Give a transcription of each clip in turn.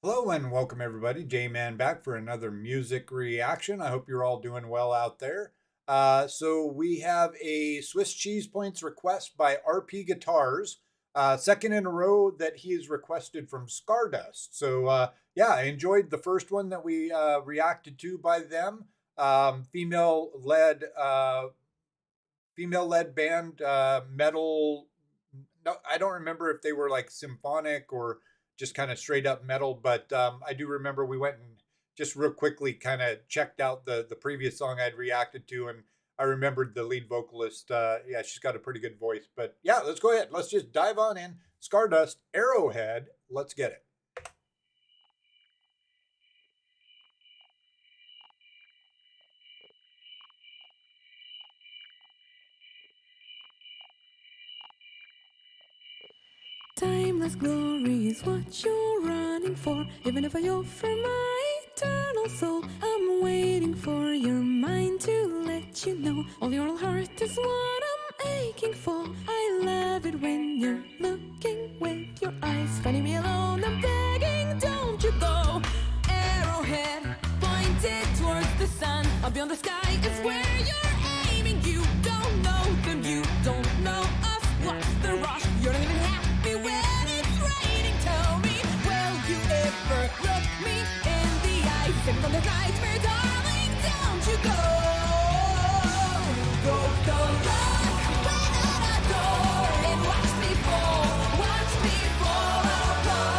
Hello and welcome everybody. J-Man back for another music reaction. I hope you're all doing well out there. So we have a Swiss Cheese Points request by RP Guitars, second in a row that he has requested from Scardust. So yeah, I enjoyed the first one that we reacted to by them. Female-led band, metal. No, I don't remember if they were like symphonic or just kind of straight up metal, but I do remember we went and just real quickly kind of checked out the previous song I'd reacted to, and I remembered the lead vocalist. Yeah, she's got a pretty good voice. But yeah, let's go ahead. Let's just dive on in. Scardust, Arrowhead. Let's get it. Timeless glory is what you're running for. Even if I offer my eternal soul, I'm waiting for your mind to let you know all your heart is what I'm aching for. I love it when you're looking with your eyes, finding me alone. I'm begging, don't you go. Arrowhead pointed towards the sun. Up beyond the sky is where you're aiming. You don't know them, you don't know us. What's the rush? You're not even happy when it's raining. Tell me, will you ever look me in the eyes? Sing from the nightmare, darling, don't you go. Go the luck, right out a door, and watch me fall apart.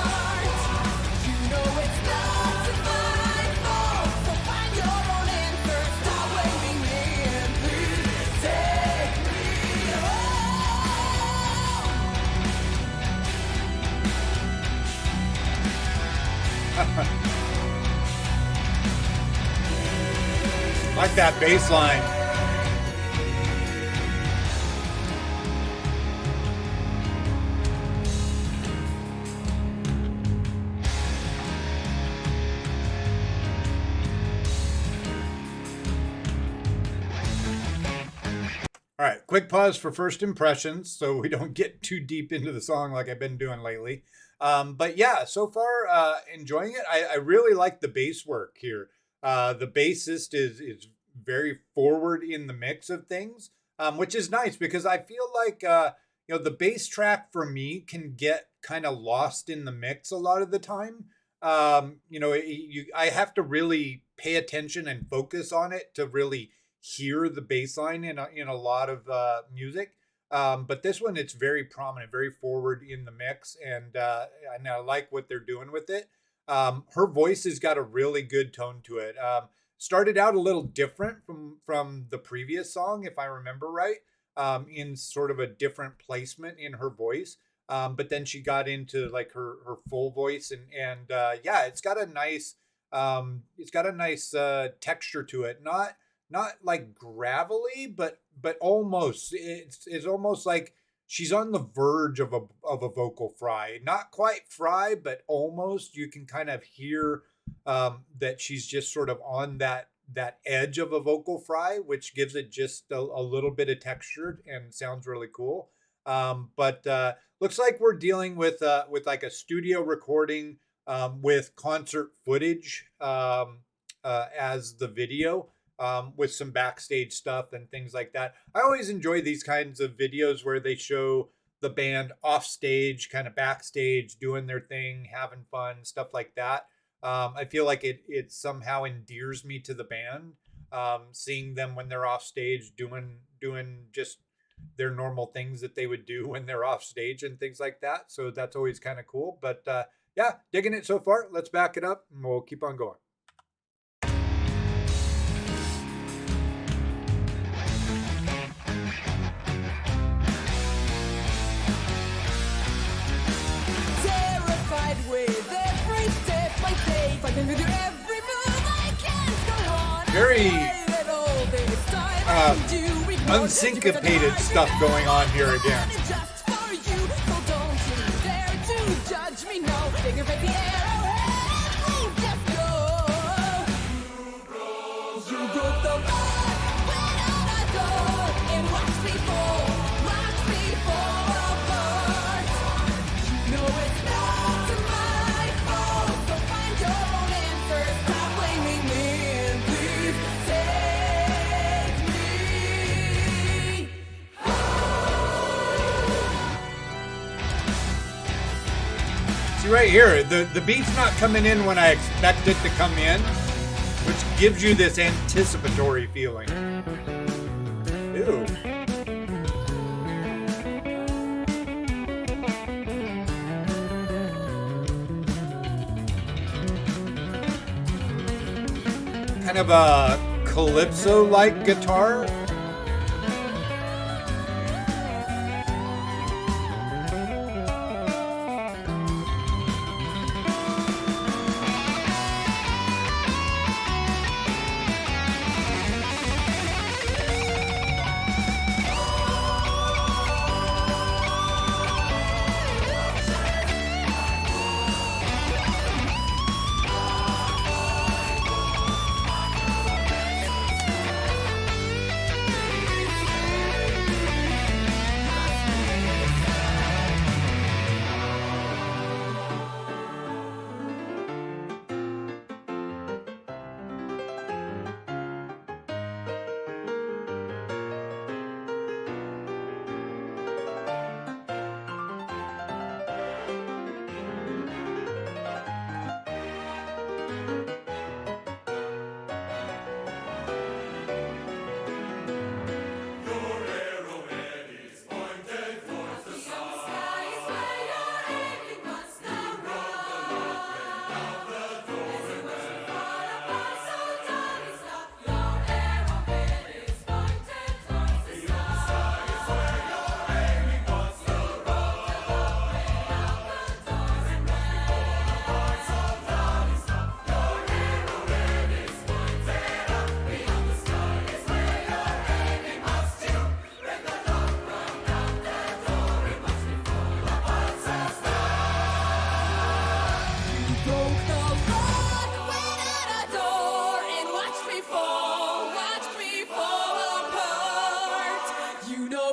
You know it's not my fault, so find your own answer. Stop blaming me and please take me home. Like that bass line. All right, quick pause for first impressions so we don't get too deep into the song like I've been doing lately. But yeah, so far enjoying it. I really like the bass work here. The bassist is very forward in the mix of things, which is nice because I feel like the bass track for me can get kind of lost in the mix a lot of the time. I have to really pay attention and focus on it to really hear the bass line in a lot of music. But this one, it's very prominent, very forward in the mix, and I like what they're doing with it. Her voice has got a really good tone to it. Started out a little different from the previous song, if I remember right, in sort of a different placement in her voice. But then she got into like her full voice, and yeah, it's got a nice texture to it. Not like gravelly, but almost. It's almost like she's on the verge of a vocal fry. Not quite fry, but almost. You can kind of hear that she's just sort of on that edge of a vocal fry, which gives it just a little bit of texture and sounds really cool. But looks like we're dealing with like a studio recording with concert footage as the video, with some backstage stuff and things like that. I always enjoy these kinds of videos where they show the band off stage, kind of backstage, doing their thing, having fun, stuff like that. I feel like it somehow endears me to the band, seeing them when they're off stage doing just their normal things that they would do when they're off stage and things like that. So that's always kind of cool. But yeah, digging it so far. Let's back it up and we'll keep on going. Terrified with every step I take, fighting with your every move, I can't go on. Very That all this time I do ignore this unsyncopated stuff going on here again. just for you, so don't you dare to judge me now. Take your baby arrowhead, please just go. You broke the lock, went out a door, and watch me fall apart. No, it's not my fault. So right here. The beat's not coming in when I expect it to come in, which gives you this anticipatory feeling. Ew. Kind of a calypso-like guitar.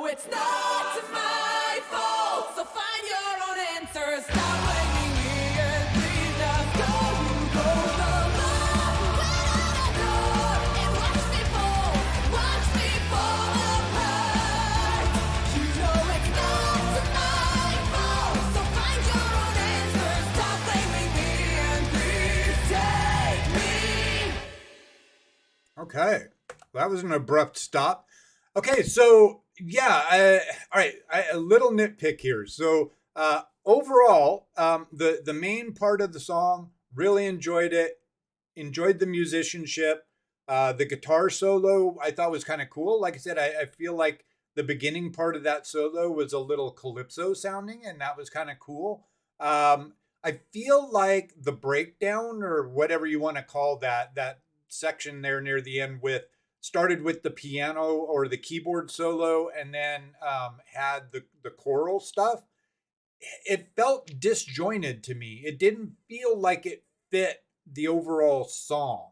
It's not my fault, so find your own answers. Stop blaming me and please just go. You broke the law, went out a door and watch me fall apart. You know it's not my fault, so find your own answers. Stop blaming me and please take me. Okay, that was an abrupt stop. Okay, so yeah, all right, a little nitpick here. So overall, the main part of the song, really enjoyed it. Enjoyed the musicianship. The guitar solo I thought was kind of cool. Like I said, I feel like the beginning part of that solo was a little calypso sounding, and that was kind of cool. I feel like the breakdown or whatever you want to call that section there near the end with started with the piano or the keyboard solo and then had the choral stuff. It felt disjointed to me. It didn't feel like it fit the overall song.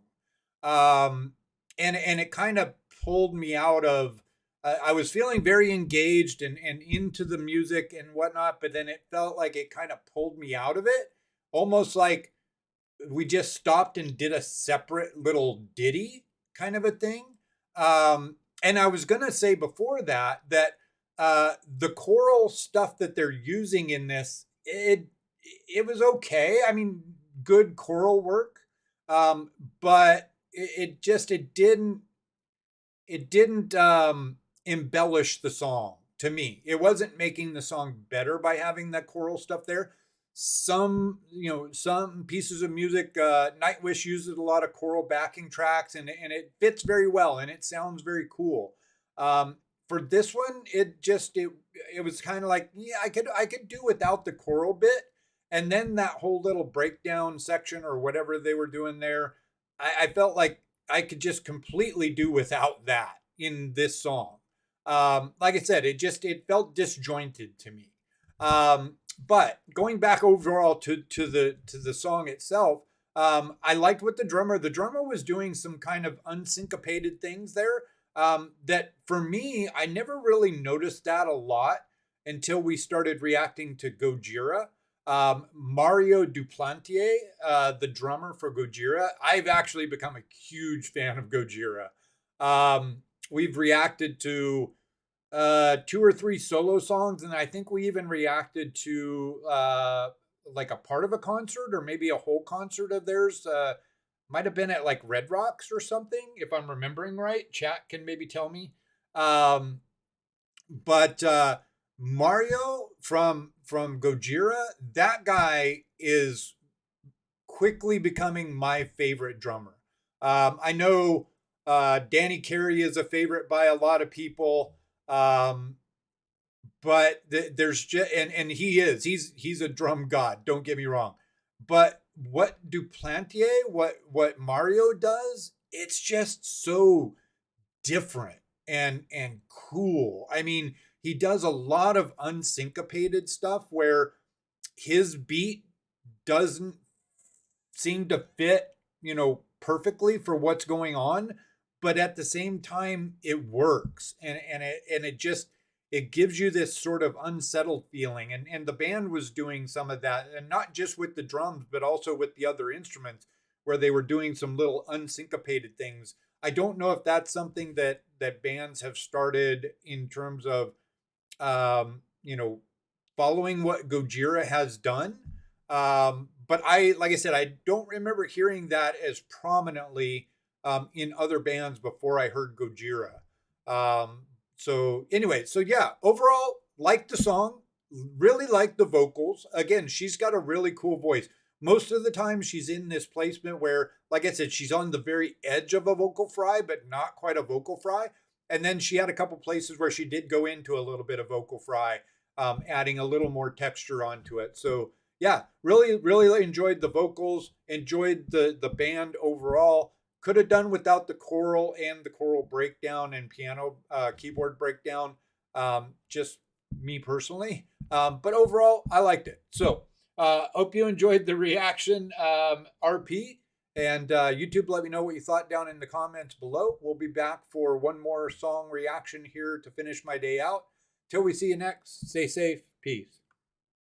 Um, and it kind of pulled me out of. I was feeling very engaged and into the music and whatnot, but then it felt like it kind of pulled me out of it, almost like we just stopped and did a separate little ditty kind of a thing. And I was gonna say before that the choral stuff that they're using in this, it was okay. I mean, good choral work, um, but it didn't embellish the song to me. It wasn't making the song better by having that choral stuff there. Some pieces of music, Nightwish uses a lot of choral backing tracks, and it fits very well, and it sounds very cool. For this one, it was kind of like, yeah, I could do without the choral bit, and then that whole little breakdown section or whatever they were doing there, I felt like I could just completely do without that in this song. Like I said, it felt disjointed to me. But going back overall to the song itself, I liked what the drummer was doing some kind of unsyncopated things there. That for me, I never really noticed that a lot until we started reacting to Gojira. Mario Duplantier, the drummer for Gojira, I've actually become a huge fan of Gojira. We've reacted to two or three solo songs, and I think we even reacted to like a part of a concert or maybe a whole concert of theirs. Might have been at like Red Rocks or something, if I'm remembering right. Chat can maybe tell me. Um, but Mario from Gojira, that guy is quickly becoming my favorite drummer. I know Danny Carey is a favorite by a lot of people, but there's just and he's a drum god. Don't get me wrong, but what Duplantier, what Mario does, it's just so different and cool. I mean, he does a lot of unsyncopated stuff where his beat doesn't seem to fit, perfectly for what's going on, but at the same time it works and it just it gives you this sort of unsettled feeling and the band was doing some of that and not just with the drums but also with the other instruments where they were doing some little unsyncopated things. I don't know if that's something that bands have started in terms of um, you know, following what Gojira has done. But like I said, I don't remember hearing that as prominently in other bands before I heard Gojira. So anyway, so yeah, overall, like the song, really like the vocals. Again, she's got a really cool voice. Most of the time, she's in this placement where, like I said, she's on the very edge of a vocal fry, but not quite a vocal fry. And then she had a couple places where she did go into a little bit of vocal fry, adding a little more texture onto it. So yeah, really, really enjoyed the vocals, enjoyed the band overall. Could have done without the choral and the choral breakdown and piano keyboard breakdown. Just me personally, but overall, I liked it. So hope you enjoyed the reaction, RP. And YouTube, let me know what you thought down in the comments below. We'll be back for one more song reaction here to finish my day out. Till we see you next, stay safe. Peace.